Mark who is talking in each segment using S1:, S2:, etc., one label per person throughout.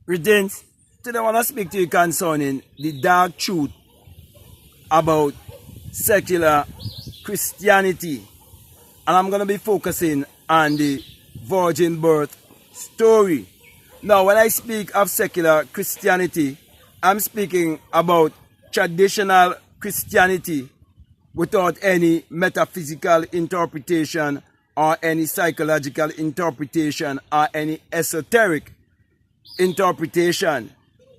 S1: Greetings. Today I want to speak to you concerning the dark truth about secular Christianity. And I'm going to be focusing on the virgin birth story. Now, when I speak of secular Christianity, I'm speaking about traditional Christianity without any metaphysical interpretation or any psychological interpretation or any esoteric interpretation.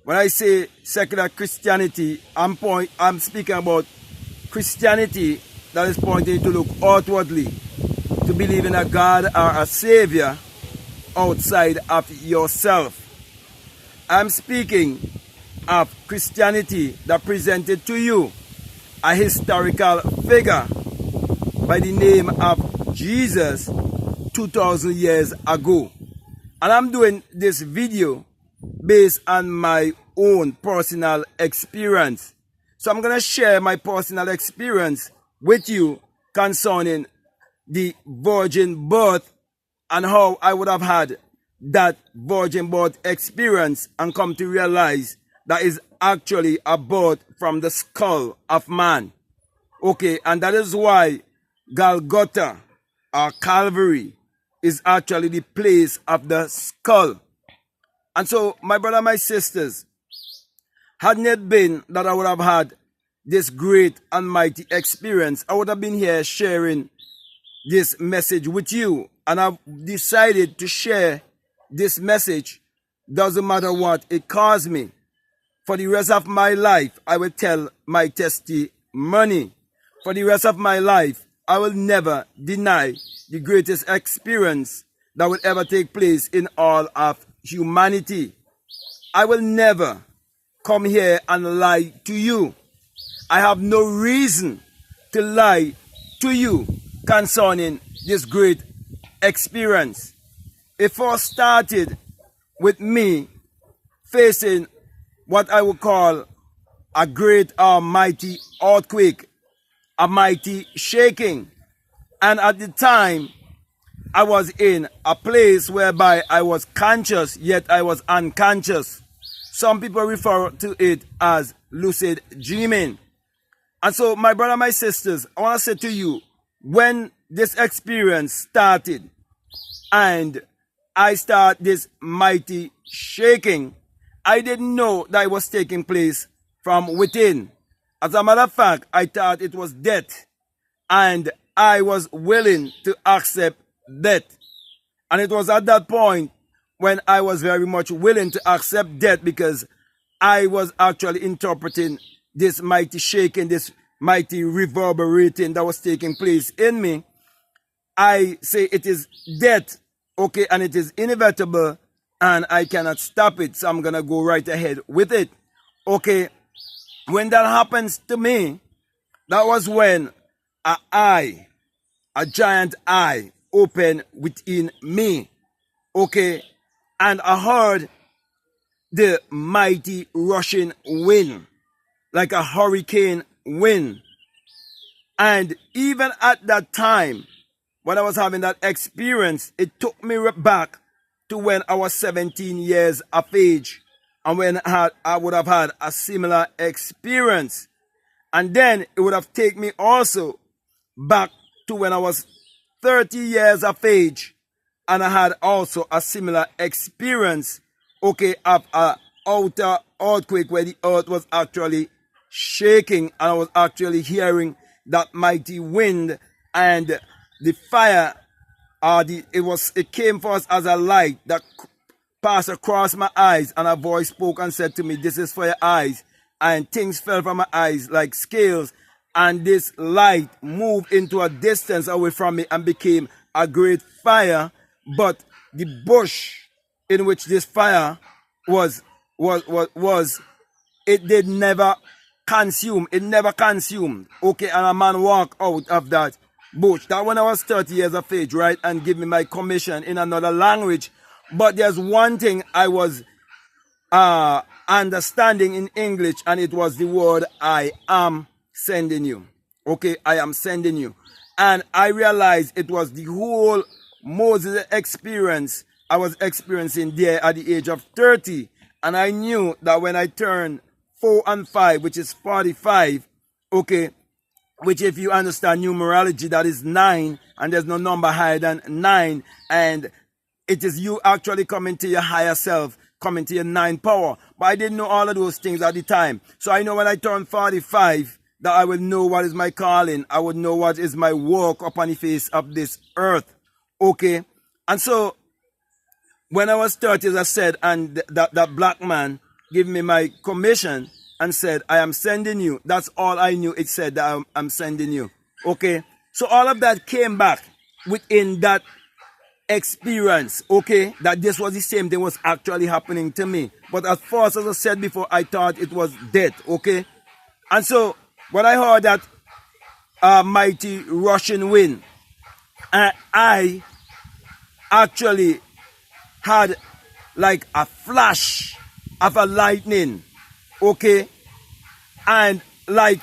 S1: When I say secular Christianity, I'm speaking about Christianity that is pointing to look outwardly, to believe in a God or a Savior outside of yourself. I'm speaking of Christianity that presented to you a historical figure by the name of Jesus 2,000 years ago. And I'm doing this video based on my own personal experience. So I'm going to share my personal experience with you concerning the virgin birth and how I would have had that virgin birth experience and come to realize that is actually a birth from the skull of man. Okay, and that is why Golgotha or Calvary is actually the place of the skull. And so, my brother, my sisters, hadn't it been that I would have had this great and mighty experience, I would have been here sharing this message with you. And I've decided to share this message, doesn't matter what it costs me. For the rest of my life, I will tell my testimony. For the rest of my life, I will never deny the greatest experience that will ever take place in all of humanity. I will never come here and lie to you. I have no reason to lie to you concerning this great experience. It first started with me facing what I would call a great mighty earthquake, a mighty shaking. And at the time, I was in a place whereby I was conscious, yet I was unconscious. Some people refer to it as lucid dreaming. And so, my brother, my sisters, I want to say to you, when this experience started and I started this mighty shaking, I didn't know that it was taking place from within. As a matter of fact, I thought it was death, and I was willing to accept death. And it was at that point when I was very much willing to accept death, because I was actually interpreting this mighty shaking, this mighty reverberating that was taking place in me. I say it is death, okay, and it is inevitable, and I cannot stop it, so I'm going to go right ahead with it. Okay, when that happens to me, that was when a giant eye, opened within me. Okay, and I heard the mighty rushing wind, like a hurricane wind. And even at that time, when I was having that experience, it took me back to when I was 17 years of age, and when I would have had a similar experience. And then it would have taken me also back to when I was 30 years of age, and I had also a similar experience, okay, of a outer earthquake where the earth was actually shaking, and I was actually hearing that mighty wind, and the fire, it came first as a light that passed across my eyes, and a voice spoke and said to me, "This is for your eyes." And things fell from my eyes like scales, and this light moved into a distance away from me and became a great fire. But the bush in which this fire was, it did never consume. It never consumed. Okay, and a man walked out of that bush. That when I was 30 years of age, right, and give me my commission in another language. But there's one thing I was understanding in English, and it was the word "I am sending you." Okay, I am sending you. And I realized it was the whole Moses experience I was experiencing there at the age of 30. And I knew that when I turned 4 and 5, which is 45, okay, which if you understand numerology, that is 9, and there's no number higher than 9, and it is you actually coming to your higher self, coming to your 9 power. But I didn't know all of those things at the time. So I know when I turn 45, that I will know what is my calling. I would know what is my work upon the face of this earth. Okay? And so, when I was 30, as I said, and that black man gave me my commission and said, I am sending you. That's all I knew. It said that I'm sending you. Okay? So all of that came back within that experience. Okay? That this was the same thing was actually happening to me. But at first, as I said before, I thought it was death. Okay? And so, when I heard that mighty rushing wind, I actually had like a flash of a lightning, okay, and like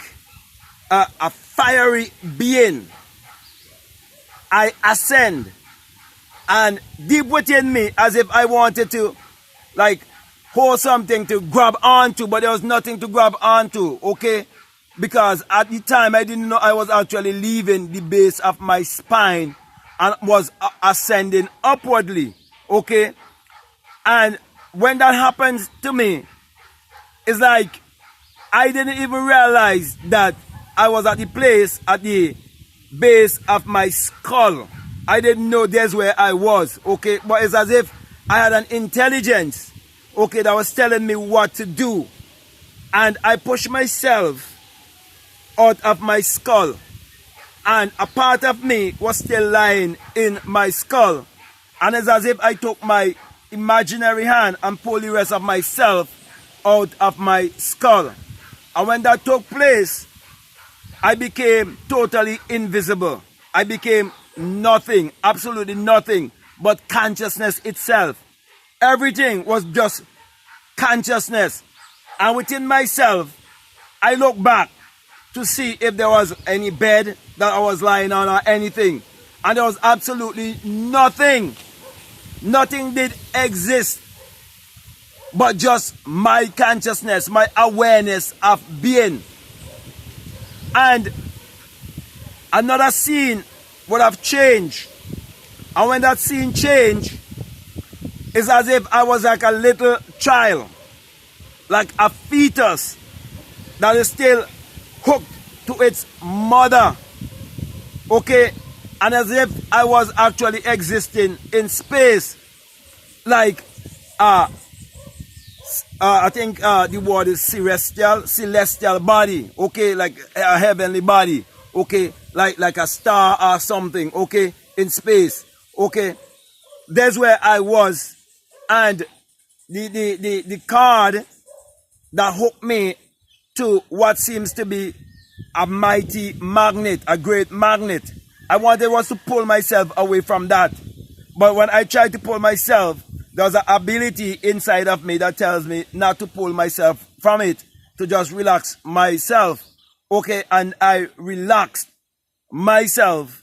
S1: a fiery being. I ascend, and deep within me, as if I wanted to like hold something to grab onto, but there was nothing to grab onto, okay, because at the time I didn't know I was actually leaving the base of my spine and was ascending upwardly. Okay? And when that happens to me, it's like I didn't even realize that I was at the place at the base of my skull. I didn't know that's where I was. Okay? But it's as if I had an intelligence, okay, that was telling me what to do. And I pushed myself out of my skull. And a part of me was still lying in my skull. And it's as if I took my imaginary hand and pulled the rest of myself out of my skull. And when that took place, I became totally invisible. I became nothing, absolutely nothing, but consciousness itself. Everything was just consciousness. And within myself, I look back to see if there was any bed that I was lying on or anything. And there was absolutely nothing. Nothing did exist but just my consciousness, my awareness of being. And another scene would have changed. And when that scene changed, it's as if I was like a little child, like a fetus that is still hooked to its mother, okay, and as if I was actually existing in space, like I think the word is celestial body, okay, like a heavenly body, okay, like a star or something, okay, in space, okay. That's where I was, and the card that hooked me to what seems to be a mighty magnet, a great magnet. I wanted was to pull myself away from that. But when I tried to pull myself, there's an ability inside of me that tells me not to pull myself from it, to just relax myself. Okay, and I relaxed myself,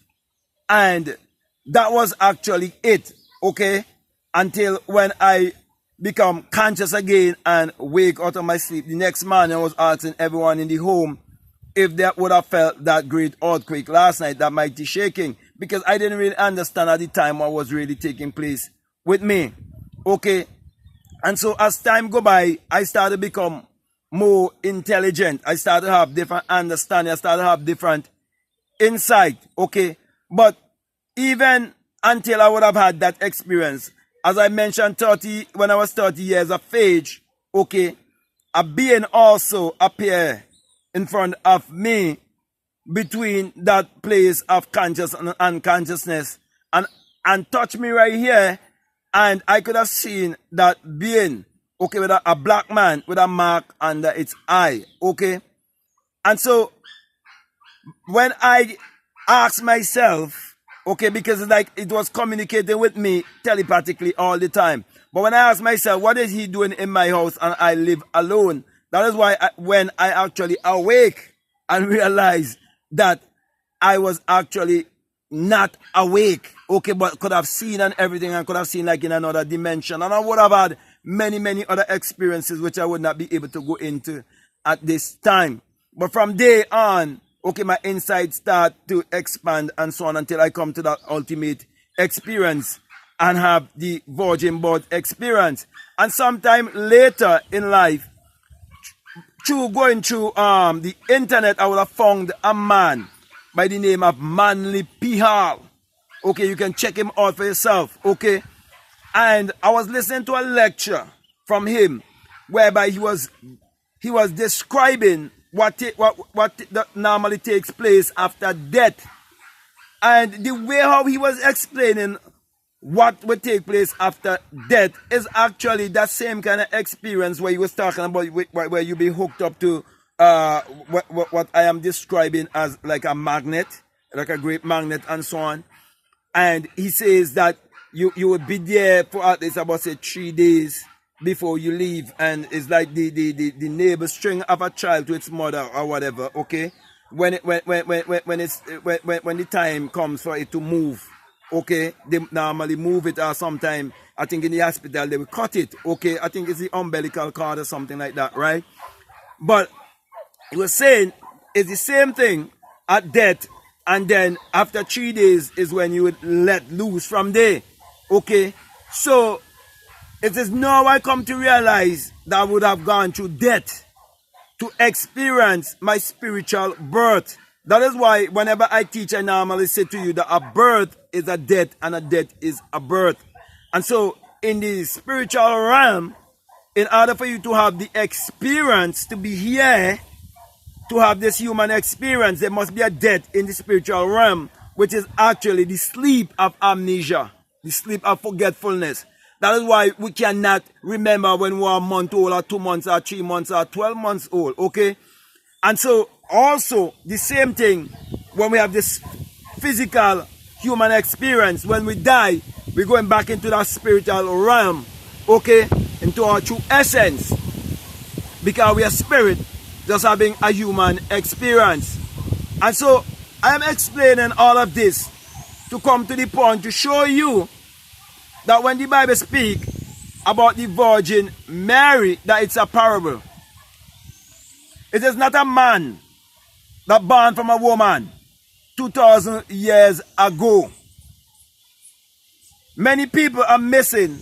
S1: and that was actually it. Okay, until when I become conscious again and wake out of my sleep. The next morning I was asking everyone in the home if they would have felt that great earthquake last night, that mighty shaking, because I didn't really understand at the time what was really taking place with me. Okay, and so as time go by, I started to become more intelligent. I started to have different understanding. I started to have different insight. Okay, but even until I would have had that experience, as I mentioned, when I was 30 years of age, okay, a being also appeared in front of me between that place of conscious and unconsciousness, and touched me right here, and I could have seen that being, okay, with a black man with a mark under its eye, okay. And so when I asked myself, okay, because it's like it was communicating with me telepathically all the time. But when I asked myself, what is he doing in my house and I live alone? That is why when I actually awake and realized that I was actually not awake, okay, but could have seen and everything, and could have seen like in another dimension. And I would have had many other experiences which I would not be able to go into at this time. But from day on, okay, my insights start to expand and so on until I come to that ultimate experience and have the virgin birth experience. And sometime later in life, through going through the internet, I would have found a man by the name of Manly P. Hall. Okay, you can check him out for yourself. Okay, and I was listening to a lecture from him whereby he was describing what normally takes place after death, and the way how he was explaining what would take place after death is actually that same kind of experience where he was talking about, where you be hooked up to what I am describing as like a magnet, like a great magnet and so on. And he says that you would be there for at least about, say, 3 days before you leave, and it's like the neighbor string of a child to its mother or whatever. Okay, when the time comes for it to move, okay, they normally move it, or sometime I think in the hospital they will cut it. Okay, I think it's the umbilical cord or something like that, right? But he was saying it's the same thing at death, and then after 3 days is when you would let loose from there. Okay, so it is now I come to realize that I would have gone through death to experience my spiritual birth. That is why whenever I teach, I normally say to you that a birth is a death and a death is a birth. And so in the spiritual realm, in order for you to have the experience to be here, to have this human experience, there must be a death in the spiritual realm, which is actually the sleep of amnesia, the sleep of forgetfulness. That is why we cannot remember when we are a month old or 2 months or 3 months or 12 months old, okay? And so also the same thing when we have this physical human experience, when we die, we're going back into that spiritual realm, okay? Into our true essence, because we are spirit just having a human experience. And so I am explaining all of this to come to the point to show you that when the Bible speaks about the Virgin Mary, that it's a parable. It is not a man that born from a woman 2,000 years ago. Many people are missing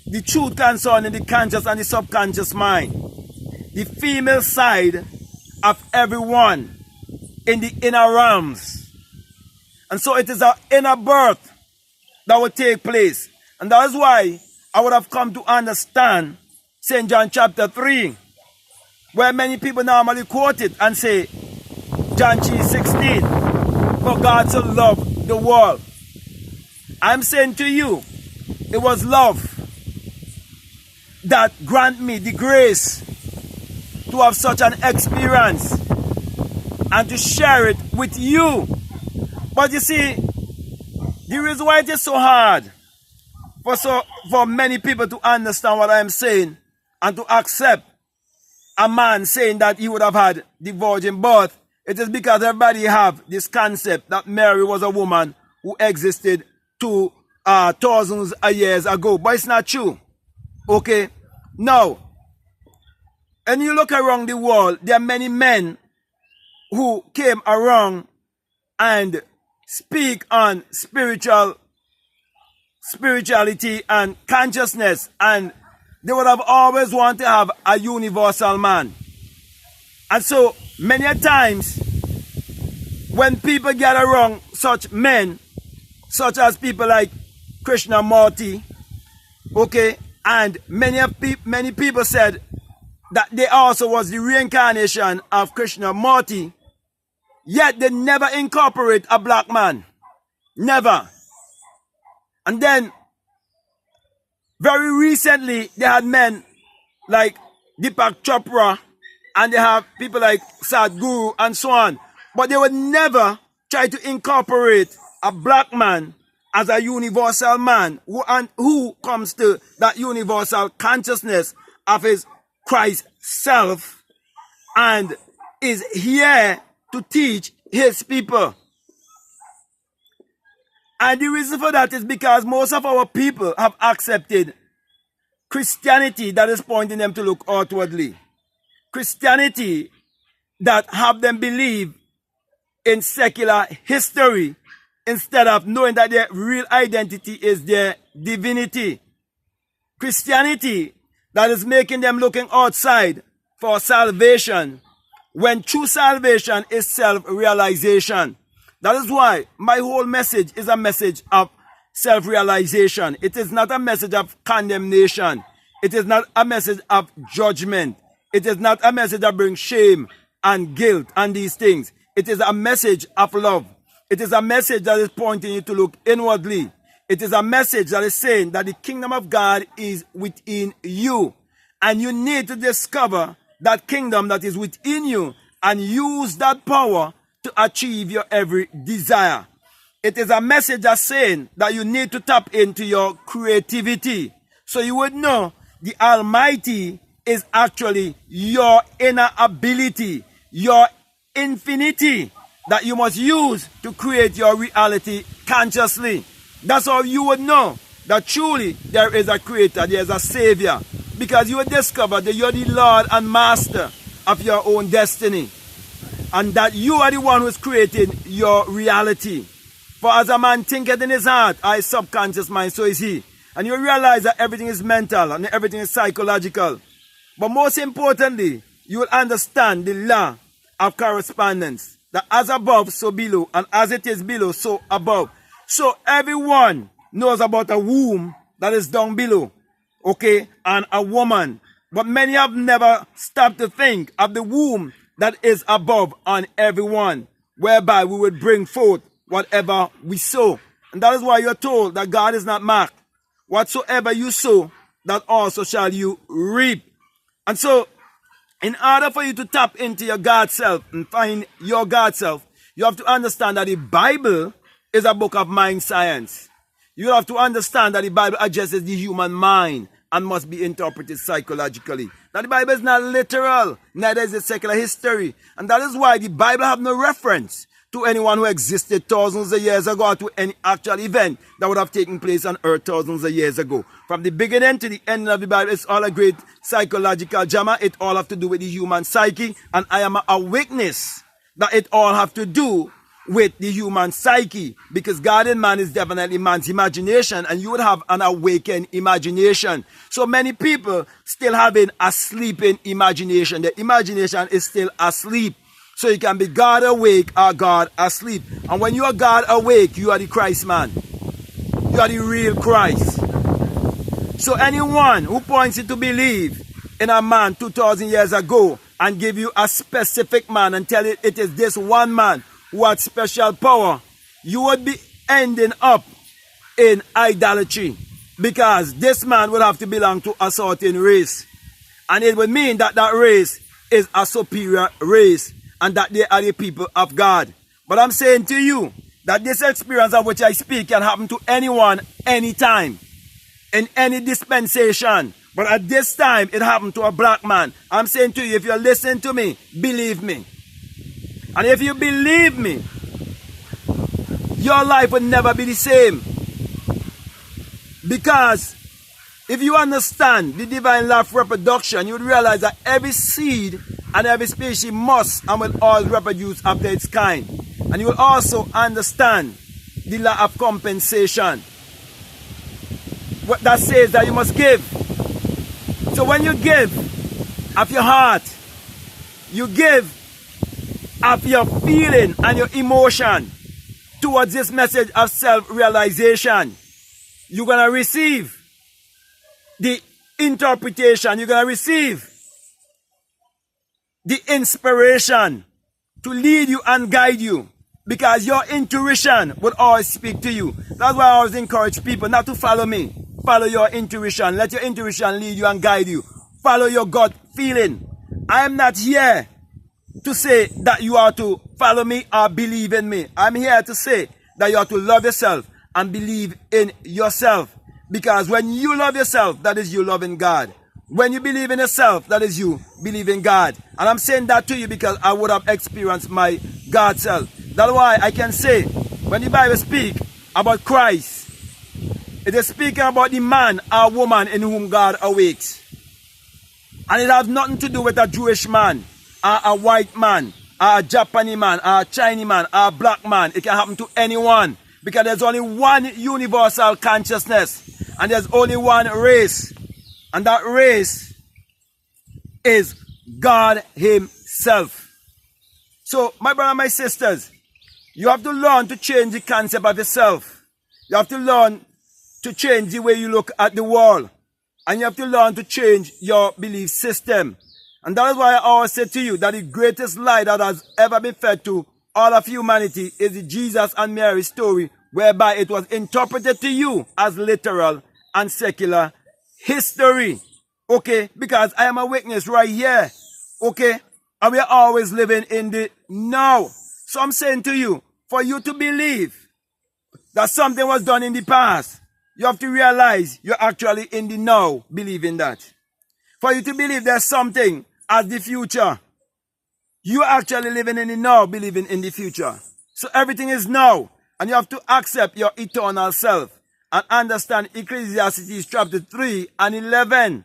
S1: the truth concerning the conscious and the subconscious mind, the female side of everyone in the inner realms. And so it is our inner birth that will take place. And that is why I would have come to understand St. John chapter 3, where many people normally quote it and say, John 3:16, for God so loved the world. I'm saying to you, it was love that grant me the grace to have such an experience and to share it with you. But you see, the reason why it is so hard for many people to understand what I am saying and to accept a man saying that he would have had the virgin birth, it is because everybody have this concept that Mary was a woman who existed thousands of years ago. But it's not true. Okay? Now, and you look around the world, there are many men who came around and speak on spirituality and consciousness, and they would have always wanted to have a universal man. And so many a times when people get around such men, such as people like Krishnamurti, okay, and many people said that they also was the reincarnation of Krishnamurti, yet they never incorporate a black man. Never. And then, very recently, they had men like Deepak Chopra, and they have people like Sadhguru and so on. But they would never try to incorporate a black man as a universal man who comes to that universal consciousness of his Christ self and is here to teach his people. And the reason for that is because most of our people have accepted Christianity that is pointing them to look outwardly. Christianity that have them believe in secular history instead of knowing that their real identity is their divinity. Christianity that is making them looking outside for salvation when true salvation is self-realization. That is why my whole message is a message of self-realization. It is not a message of condemnation. It is not a message of judgment. It is not a message that brings shame and guilt and these things. It is a message of love. It is a message that is pointing you to look inwardly. It is a message that is saying that the kingdom of God is within you. And you need to discover that kingdom that is within you and use that power to achieve your every desire. It is a message that's saying that you need to tap into your creativity. So you would know the Almighty is actually your inner ability, your infinity that you must use to create your reality consciously. That's how you would know that truly there is a creator, there is a savior. Because you will discover that you're the Lord and Master of your own destiny. And that you are the one who is creating your reality. For as a man thinketh in his heart, or his subconscious mind, so is he. And you realize that everything is mental and everything is psychological. But most importantly, you will understand the law of correspondence. That as above, so below. And as it is below, so above. So everyone knows about a womb that is down below. Okay? And a woman. But many have never stopped to think of the womb that is above on everyone. Whereby we would bring forth whatever we sow. And that is why you're told that God is not mocked. Whatsoever you sow, that also shall you reap. And so, in order for you to tap into your God self and find your God self, you have to understand that the Bible is a book of mind science. You have to understand that the Bible addresses the human mind and must be interpreted psychologically. Now the Bible is not literal, neither is it secular history. And that is why the Bible have no reference to anyone who existed thousands of years ago or to any actual event that would have taken place on earth thousands of years ago. From the beginning to the end of the Bible, it's all a great psychological drama. It all have to do with the human psyche. And I am a witness that it all have to do with the human psyche. Because God and man is definitely man's imagination. And you would have an awakened imagination. So many people still having a sleeping imagination. The imagination is still asleep. So you can be God awake or God asleep. And when you are God awake, you are the Christ man. You are the real Christ. So anyone who points you to believe in a man 2,000 years ago and give you a specific man and tell it it is this one man who had special power, you would be ending up in idolatry. Because this man would have to belong to a certain race. And it would mean that that race is a superior race. And that they are the people of God. But I'm saying to you that this experience of which I speak can happen to anyone, anytime, in any dispensation. But at this time, it happened to a black man. I'm saying to you, if you're listening to me, believe me. And if you believe me, your life will never be the same. Because if you understand the divine law of reproduction, you would realize that every seed and every species must and will always reproduce after its kind. And you will also understand the law of compensation. What that says that you must give. So when you give of your heart, you give of your feeling and your emotion towards this message of self-realization, you're going to receive the interpretation. You're going to receive the inspiration to lead you and guide you, because your intuition would always speak to you. That's why I always encourage people not to follow me. Follow your intuition. Let your intuition lead you and guide you. Follow your gut feeling. I am not here to say that you are to follow me or believe in me. I'm here to say that you are to love yourself and believe in yourself. Because when you love yourself, that is you loving God. When you believe in yourself, that is you believing God. And I'm saying that to you because I would have experienced my God self. That's why I can say, when the Bible speaks about Christ, It is speaking about the man or woman in whom God awakes. And it has nothing to do with a Jewish man, or a white man, or a Japanese man, or a Chinese man, or a black man. It can happen to anyone. Because there's only one universal consciousness. And there's only one race. And that race is God Himself. So, my brother and my sisters, you have to learn to change the concept of yourself. You have to learn to change the way you look at the world. And you have to learn to change your belief system. And that is why I always say to you that the greatest lie that has ever been fed to all of humanity is the Jesus and Mary story, whereby it was interpreted to you as literal and secular history. Okay? Because I am a witness right here. Okay? And we are always living in the now. So I'm saying to you, for you to believe that something was done in the past, you have to realize you're actually in the now believing that. For you to believe there's something as the future, you're actually living in the now believing in the future. So everything is now. And you have to accept your eternal self and understand Ecclesiastes chapter 3 and 11.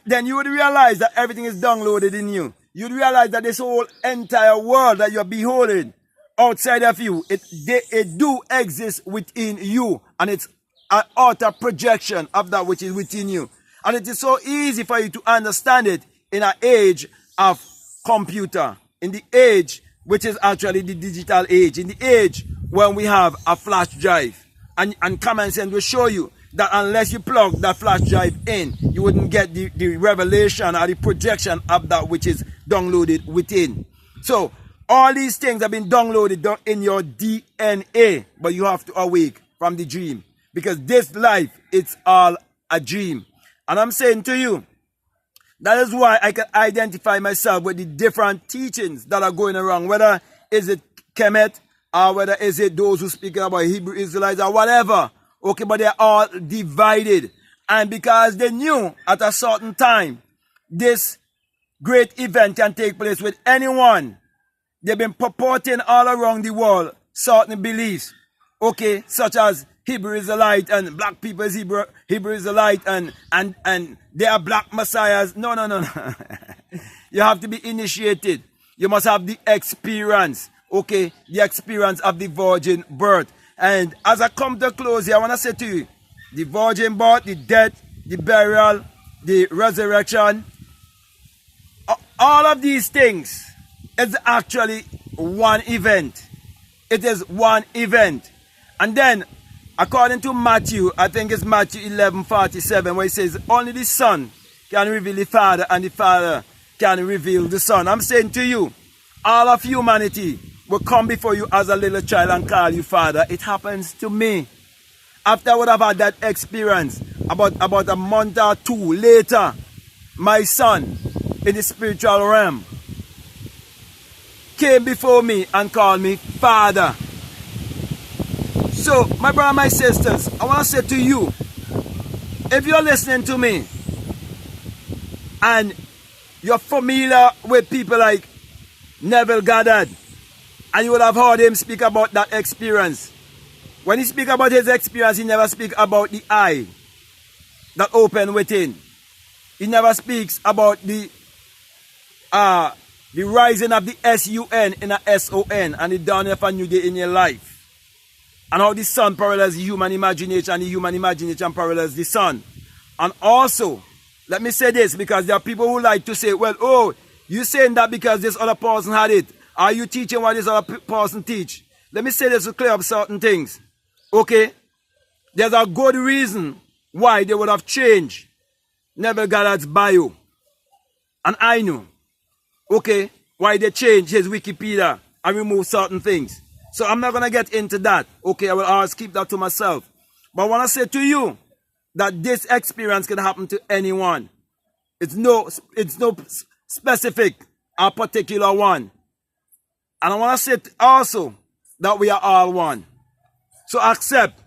S1: Then you would realize that everything is downloaded in you. You'd realize that this whole entire world that you're beholding outside of you, it do exist within you. And it's an outer projection of that which is within you. And it is so easy for you to understand it in an age of computer. In the age which is actually the digital age. In the age when we have a flash drive. And common sense will show you that unless you plug that flash drive in, you wouldn't get the revelation or the projection of that which is downloaded within. So, all these things have been downloaded in your DNA, but you have to awake from the dream. Because this life, it's all a dream. And I'm saying to you, that is why I can identify myself with the different teachings that are going around. Whether is it Kemet, or whether is it those who speak about Hebrew Israelites or whatever. Okay, but they're all divided. And because they knew at a certain time, this great event can take place with anyone. They've been purporting all around the world certain beliefs. Okay, such as Hebrew Israelite and black people is Hebrew Israelite and they are black messiahs. No. You have to be initiated. You must have the experience. Okay, the experience of the virgin birth. And as I come to a close here, I want to say to you, the virgin birth, the death, the burial, the resurrection, all of these things is actually one event. It is one event. And then, according to Matthew, I think it's Matthew 11:47, where it says, only the Son can reveal the Father and the Father can reveal the Son. I'm saying to you, all of humanity will come before you as a little child and call you Father. It happens to me. After I would have had that experience, about a month or two later, my son in the spiritual realm came before me and called me Father. So, my brother and my sisters, I want to say to you, if you're listening to me and you're familiar with people like Neville Goddard, and you would have heard him speak about that experience. When he speaks about his experience, he never speaks about the eye that opened within. He never speaks about the rising of the S-U-N in a S-O-N and the dawning of a new day in your life. And how the sun parallels the human imagination and the human imagination parallels the sun. And also, let me say this, because there are people who like to say, well, oh, you're saying that because this other person had it. Are you teaching what this other person teach? Let me say this to clear up certain things. Okay? There's a good reason why they would have changed Neville Goddard's bio. And I know. Okay? Why they changed his Wikipedia and removed certain things. So I'm not going to get into that. Okay? I will always keep that to myself. But I want to say to you that this experience can happen to anyone. It's no specific or particular one. And I want to say also that we are all one. So accept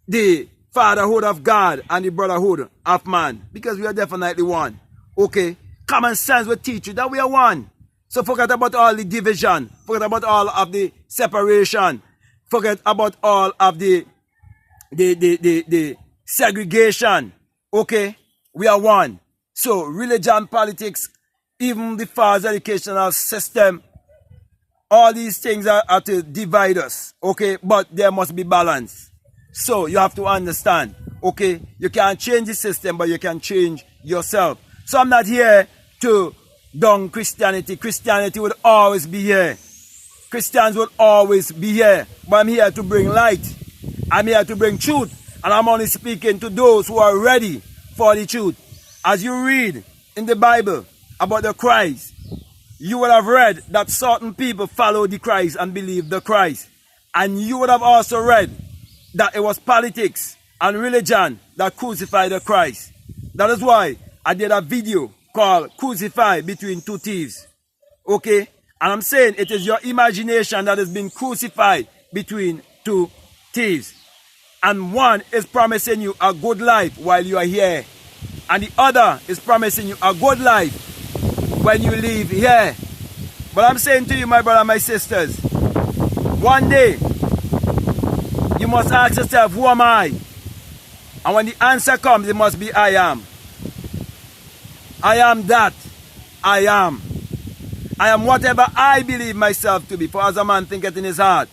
S1: the fatherhood of God and the brotherhood of man. Because we are definitely one. Okay? Common sense will teach you that we are one. So forget about all the division. Forget about all of the separation. Forget about all of the the segregation. Okay, we are one. So religion, politics, even the false educational system, all these things are to divide us. Okay, but there must be balance. So you have to understand. Okay, you can't change the system, but you can change yourself. So I'm not here to down Christianity. Christianity would always be here. Christians will always be here. But I'm here to bring light. I'm here to bring truth. And I'm only speaking to those who are ready for the truth. As you read in the Bible about the Christ, you would have read that certain people followed the Christ and believed the Christ. And you would have also read that it was politics and religion that crucified the Christ. That is why I did a video called Crucify Between Two Thieves. Okay? And I'm saying it is your imagination that has been crucified between two thieves. And one is promising you a good life while you are here. And the other is promising you a good life when you leave here. But I'm saying to you, my brother, my sisters, one day you must ask yourself, who am I? And when the answer comes, it must be I am. I am that. I am. I am whatever I believe myself to be. For as a man thinketh in his heart,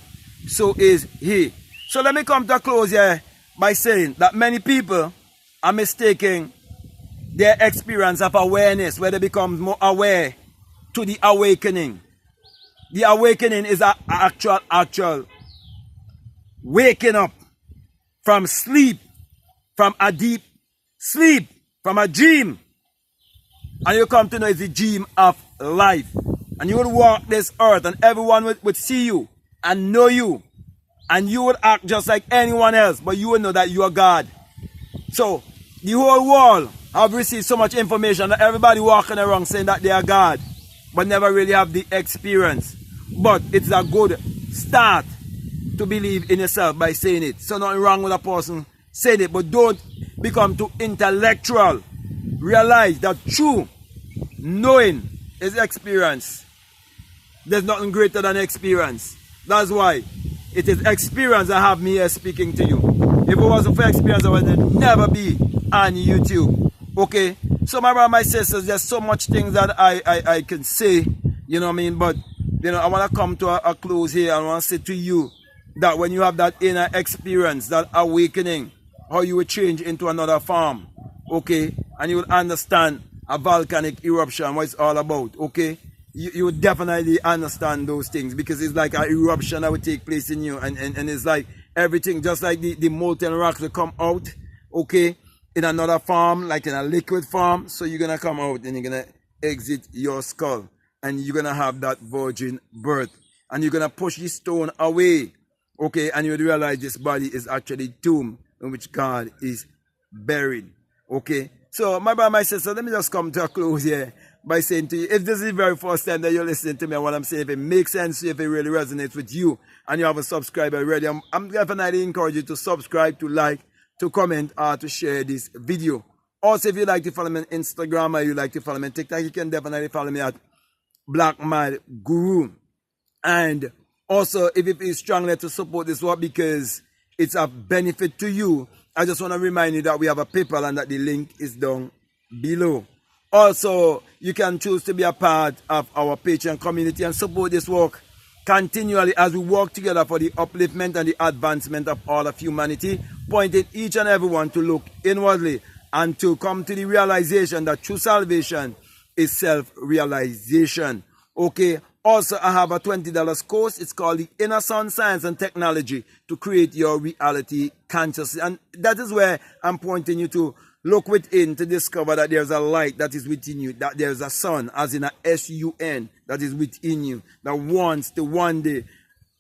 S1: so is he. So let me come to a close here by saying that many people are mistaking their experience of awareness, where they become more aware, to the awakening. The awakening is an actual waking up from sleep, from a deep sleep, from a dream. And you come to know it's the dream of life. And you would walk this earth and everyone would see you and know you. And you would act just like anyone else, but you would know that you are God. So the whole world have received so much information that everybody walking around saying that they are God, but never really have the experience. But it's a good start to believe in yourself by saying it. So nothing wrong with a person saying it, but don't become too intellectual. Realize that true knowing is experience. There's nothing greater than experience. That's why it is experience that have me here speaking to you. If it wasn't for experience, I would never be on YouTube. Okay? So my brother, my sisters, there's so much things that I can say, you know what I mean? But, you know, I want to come to a close here. I want to say to you that when you have that inner experience, that awakening, how you will change into another form. Okay? And you will understand a volcanic eruption, what it's all about. Okay? You would definitely understand those things, because it's like an eruption that will take place in you, and it's like everything, just like the molten rocks will come out, okay, in another form, like in a liquid form. So you're gonna come out and you're gonna exit your skull, and you're gonna have that virgin birth, and you're gonna push the stone away, okay, and you would realize this body is actually tomb in which God is buried. Okay, so my brother, my sister, let me just come to a close here by saying to you, if this is the very first time that you're listening to me and what I'm saying, if it makes sense, if it really resonates with you and you have a subscriber already, I'm definitely encourage you to subscribe, to like, to comment, or to share this video. Also, if you like to follow me on Instagram or you like to follow me on TikTok, you can definitely follow me at BlackMadGuru. And also, if you feel strongly to support this work because it's a benefit to you, I just want to remind you that we have a PayPal and that the link is down below. Also, you can choose to be a part of our Patreon community and support this work continually as we work together for the upliftment and the advancement of all of humanity, pointing each and everyone to look inwardly and to come to the realization that true salvation is self-realization. Okay. Also, I have a $20 course. It's called the Inner Sun Science and Technology to Create Your Reality Consciously. And that is where I'm pointing you to look within to discover that there's a light that is within you, that there's a sun, as in a S-U-N, that is within you, that wants to one day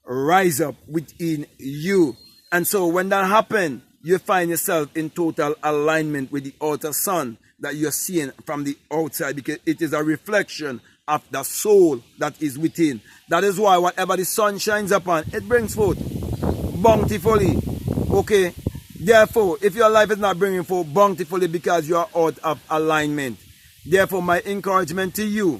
S1: rise up within you. And so when that happens, you find yourself in total alignment with the outer sun that you're seeing from the outside, because it is a reflection of the soul that is within. That is why whatever the sun shines upon, it brings forth bountifully. Okay? Therefore, if your life is not bringing forth bountifully because you are out of alignment, therefore my encouragement to you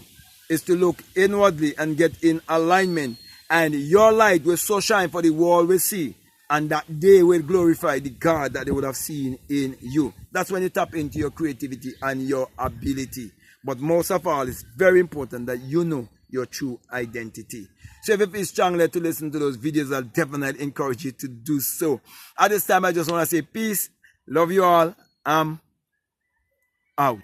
S1: is to look inwardly and get in alignment, and your light will so shine for the world will see and that they will glorify the God that they would have seen in you. That's when you tap into your creativity and your ability. But most of all, it's very important that you know your true identity. So if you feel strongly to listen to those videos, I'll definitely encourage you to do so. At this time, I just want to say peace. Love you all. I'm out.